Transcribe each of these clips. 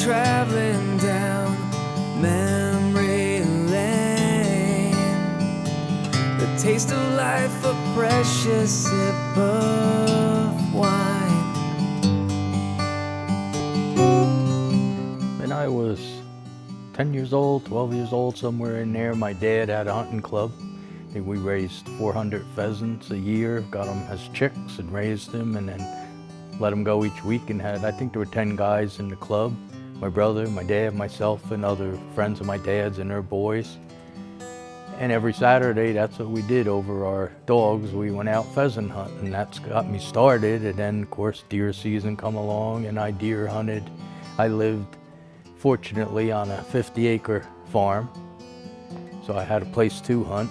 traveling down memory lane. The taste of life, a precious sip of wine. When I was 10 years old, 12 years old, somewhere in there, my dad had a hunting club. I think we raised 400 pheasants a year, got them as chicks and raised them, and then let them go each week, and had, I think there were 10 guys in the club. My brother, my dad, myself, and other friends of my dad's and their boys. And every Saturday, that's what we did over our dogs. We went out pheasant hunting. That's got me started. And then, of course, deer season come along, and I deer hunted. I lived, fortunately, on a 50-acre farm, so I had a place to hunt.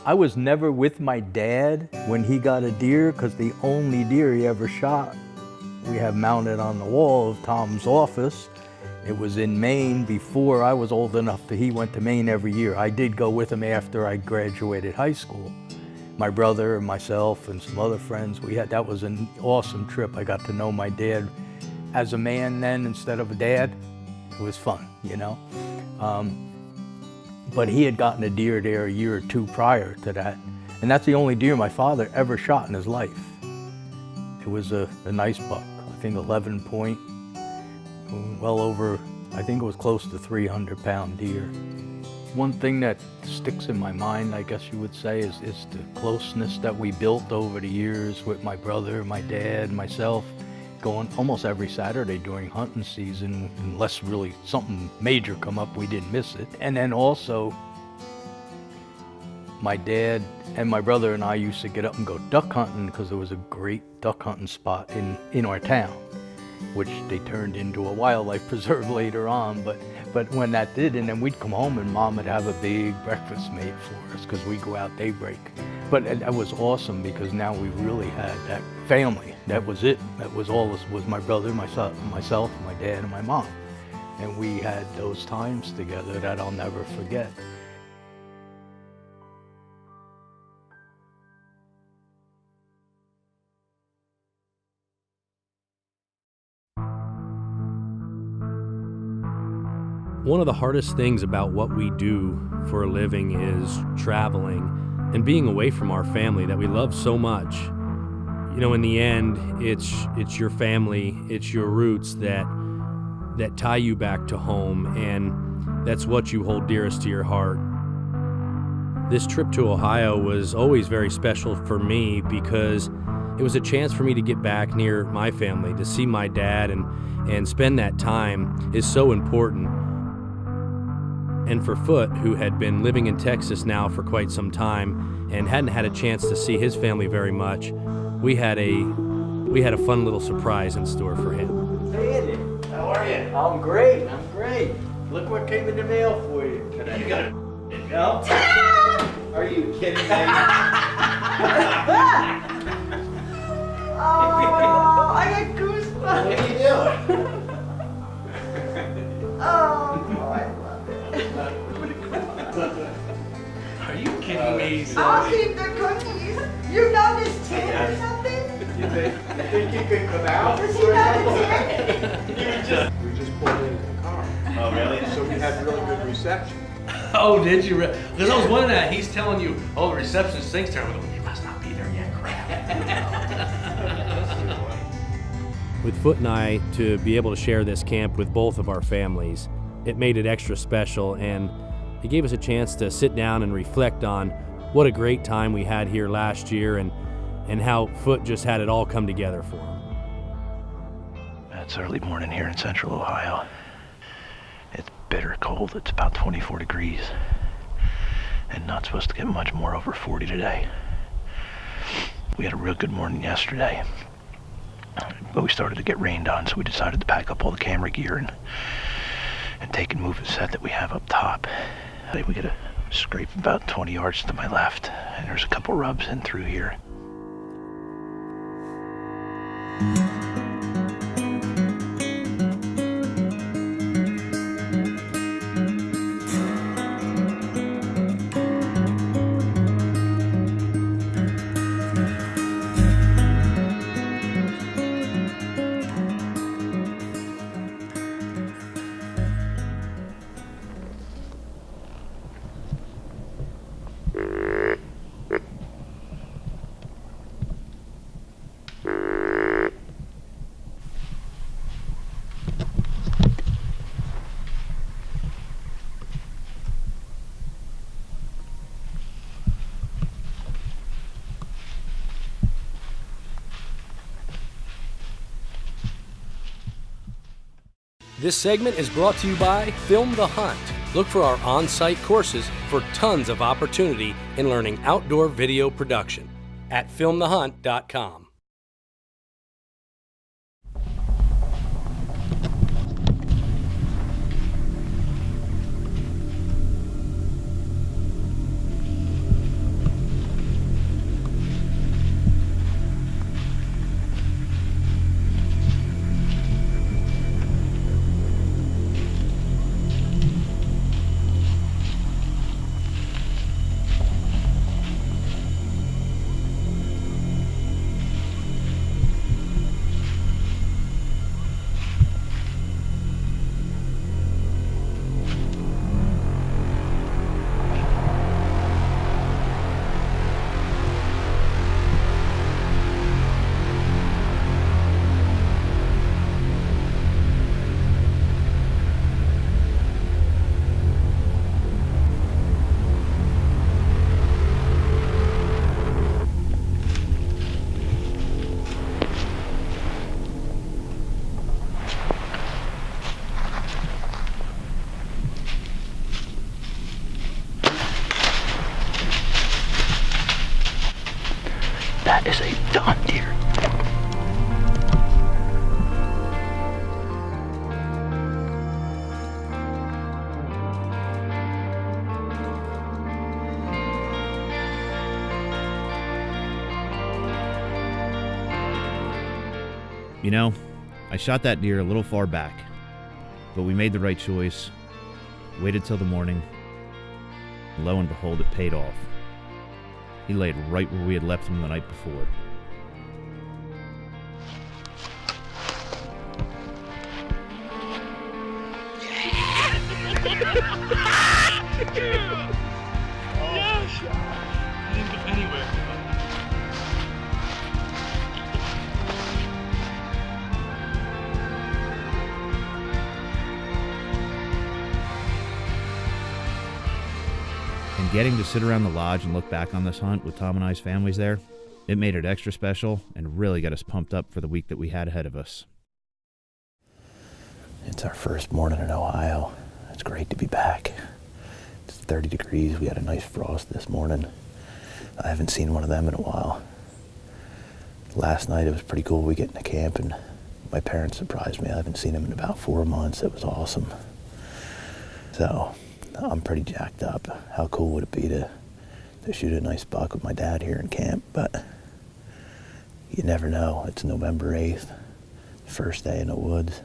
I was never with my dad when he got a deer, because the only deer he ever shot, we have mounted on the wall of Tom's office. It was in Maine before I was old enough that he went to Maine every year. I did go with him after I graduated high school. My brother and myself and some other friends, that was an awesome trip. I got to know my dad as a man then instead of a dad. It was fun, you know. But he had gotten a deer there a year or two prior to that. And that's the only deer my father ever shot in his life. It was a nice buck, I think 11 point, well over, I think it was close to 300-pound deer. One thing that sticks in my mind, I guess you would say, is the closeness that we built over the years with my brother, my dad, myself, going almost every Saturday during hunting season, unless really something major come up, we didn't miss it. And then also, my dad and my brother and I used to get up and go duck hunting, because there was a great duck hunting spot in our town, which they turned into a wildlife preserve later on. But when that did, and then we'd come home and Mom would have a big breakfast made for us, because we'd go out daybreak. But that was awesome, because now we really had that family. That was it. That was all, was my brother, myself, my dad, and my mom. And we had those times together that I'll never forget. One of the hardest things about what we do for a living is traveling and being away from our family that we love so much. You know, in the end, it's your family, it's your roots that tie you back to home, and that's what you hold dearest to your heart. This trip to Ohio was always very special for me, because it was a chance for me to get back near my family, to see my dad and spend that time is so important. And for Foot, who had been living in Texas now for quite some time and hadn't had a chance to see his family very much, we had a fun little surprise in store for him. Hey Andy, how are you? I'm great. Look what came in the mail for you today. You got it. No? Are you kidding me? Oh, I get goosebumps. What are you doing? Oh, I love it. Are you kidding me? I'll keep the cookies. You know this tin or something? You think you could come out? Does he know the tin? We just pulled into the car. Oh, really? So we had really good reception. Oh, did you? Because I was wondering that. He's telling you, oh, the receptionist thinks there. I'm like, you must not be there yet, crap. With Foot and I, to be able to share this camp with both of our families, it made it extra special, and it gave us a chance to sit down and reflect on what a great time we had here last year, and how Foot just had it all come together for him. It's early morning here in central Ohio. It's bitter cold. It's about 24 degrees. And not supposed to get much more over 40 today. We had a real good morning yesterday. But we started to get rained on, so we decided to pack up all the camera gear and take and move the set that we have up top. I think we get a scrape about 20 yards to my left, and there's a couple rubs in through here. This segment is brought to you by Film the Hunt. Look for our on-site courses for tons of opportunity in learning outdoor video production at filmthehunt.com. That is a done deer. You know, I shot that deer a little far back, but we made the right choice, waited till the morning, and lo and behold, it paid off. He laid right where we had left him the night before. And getting to sit around the lodge and look back on this hunt with Tom and I's families there, it made it extra special and really got us pumped up for the week that we had ahead of us. It's our first morning in Ohio. It's great to be back. It's 30 degrees. We had a nice frost this morning. I haven't seen one of them in a while. Last night it was pretty cool. We get into camp and my parents surprised me. I haven't seen them in about 4 months. It was awesome. So I'm pretty jacked up. How cool would it be to shoot a nice buck with my dad here in camp? But you never know. It's November 8th, first day in the woods.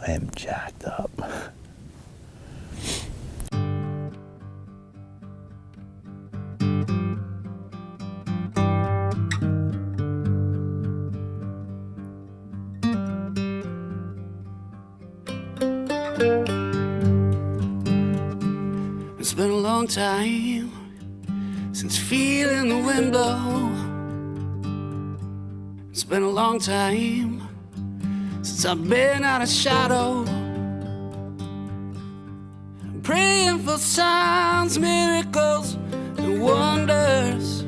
I am jacked up. It's been a long time since feeling the wind blow. It's been a long time since I've been out of shadow. I'm praying for signs, miracles, and wonders.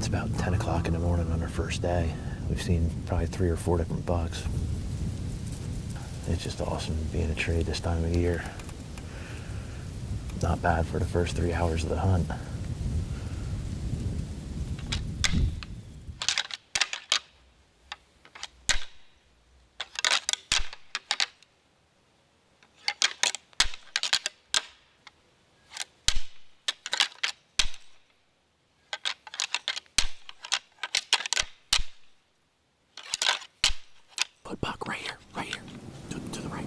It's about 10 o'clock in the morning on our first day. We've seen probably 3 or 4 different bucks. It's just awesome being a tree this time of year. Not bad for the first 3 hours of the hunt. Put buck right here, to the right.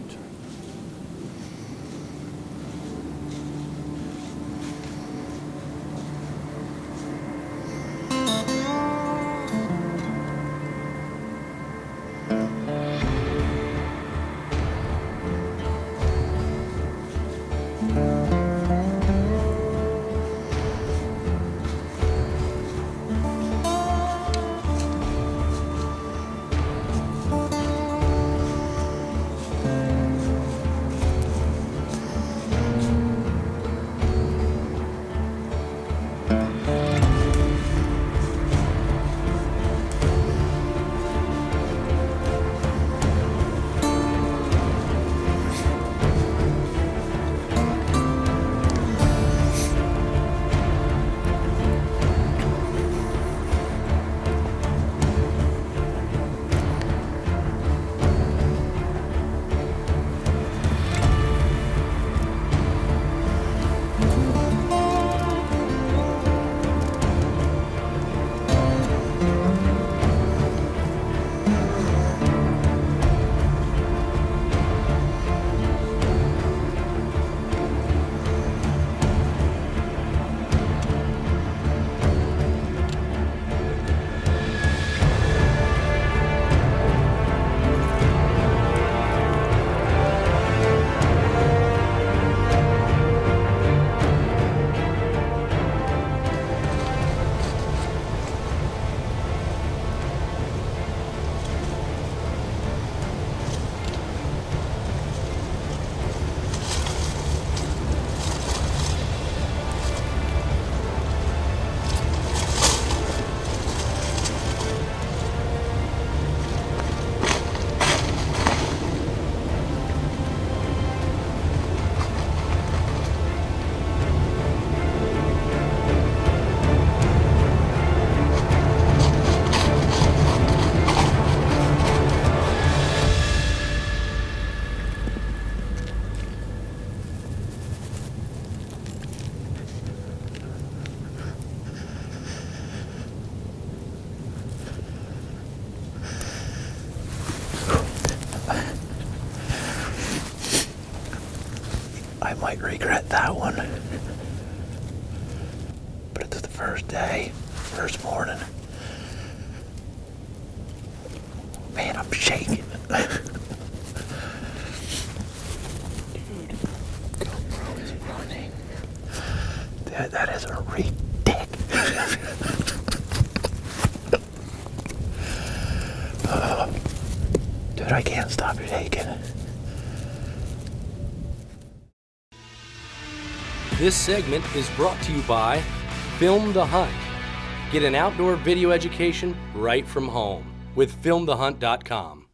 I might regret that one. But it's the first day, first morning. Man, I'm shaking. Dude, GoPro is running. That is a ridiculous. Dude, I can't stop shaking. This segment is brought to you by Film the Hunt. Get an outdoor video education right from home with filmthehunt.com.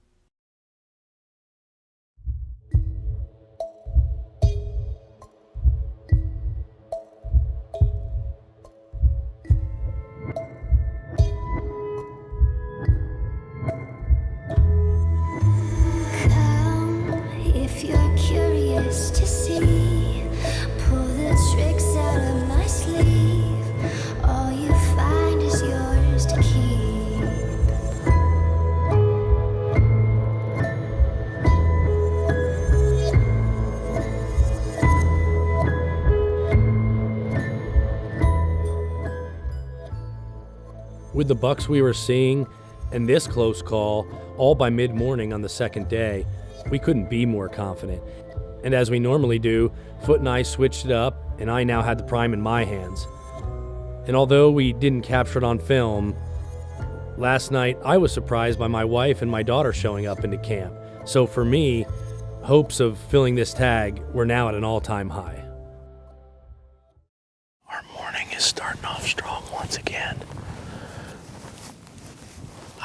If you're curious to see, pull the tricks out of my sleeve. All you find is yours to keep. With the bucks we were seeing and this close call, all by mid-morning on the second day, we couldn't be more confident. And as we normally do, Foot and I switched it up, and I now had the prime in my hands. And although we didn't capture it on film, last night I was surprised by my wife and my daughter showing up into camp. So for me, hopes of filling this tag were now at an all-time high. Our morning is starting off strong once again.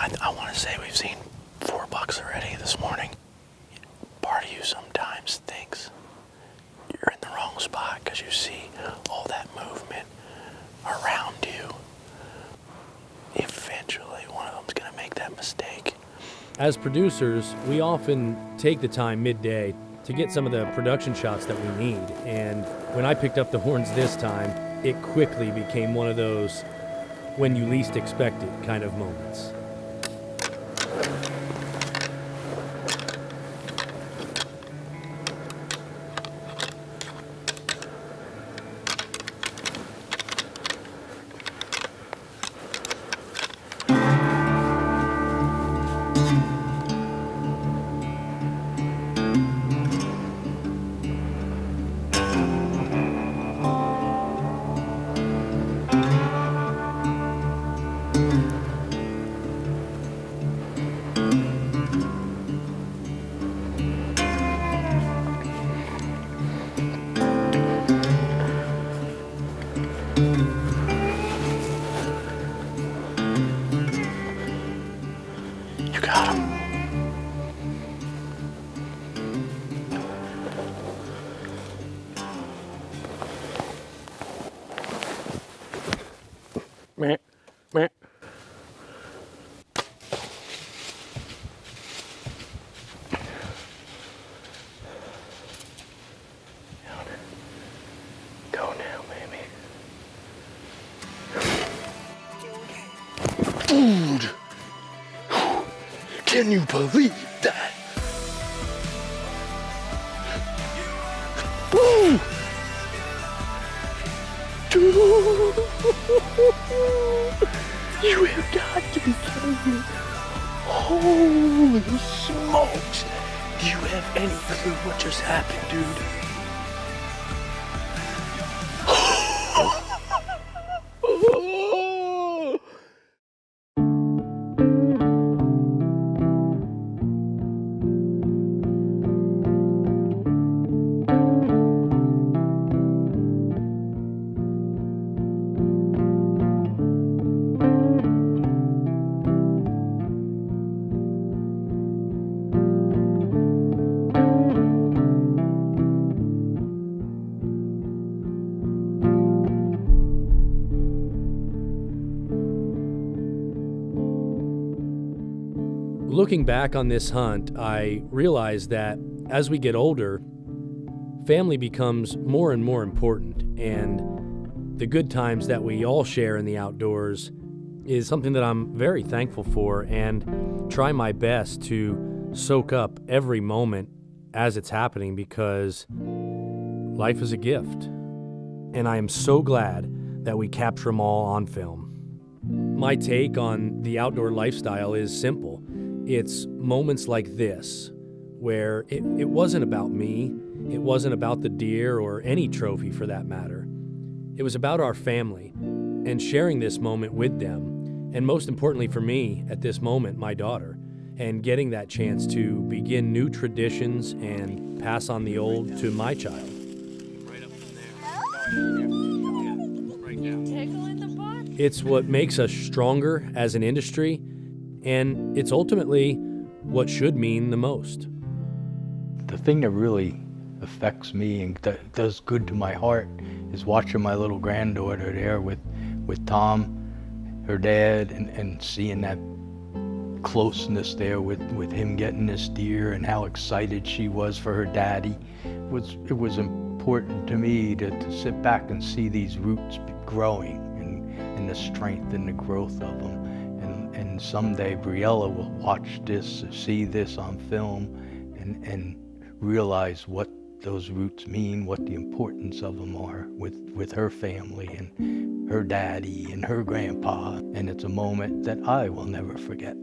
I want to say we've seen 4 bucks already this morning. Part of you sometimes thinks you're in the wrong spot because you see all that movement around you. Eventually, one of them's going to make that mistake. As producers, we often take the time midday to get some of the production shots that we need. And when I picked up the horns this time, it quickly became one of those when you least expect it kind of moments. You got him. Meh. Meh. Go now, baby. Dude! Can you believe that? Woo! Dude! You have got to be kidding me. Holy smokes! Do you have any clue what just happened, dude? Looking back on this hunt, I realized that as we get older, family becomes more and more important, and the good times that we all share in the outdoors is something that I'm very thankful for and try my best to soak up every moment as it's happening because life is a gift. And I am so glad that we capture them all on film. My take on the outdoor lifestyle is simple. It's moments like this where it wasn't about me, it wasn't about the deer or any trophy for that matter. It was about our family and sharing this moment with them, and most importantly for me at this moment, my daughter, and getting that chance to begin new traditions and pass on the old to my child. It's what makes us stronger as an industry, and it's ultimately what should mean the most. The thing that really affects me and that does good to my heart is watching my little granddaughter there with Tom, her dad, and seeing that closeness there with him getting this deer and how excited she was for her daddy. It was important to me to sit back and see these roots growing and the strength and the growth of them. And someday Briella will watch this, see this on film, and realize what those roots mean, what the importance of them are with her family and her daddy and her grandpa. And it's a moment that I will never forget.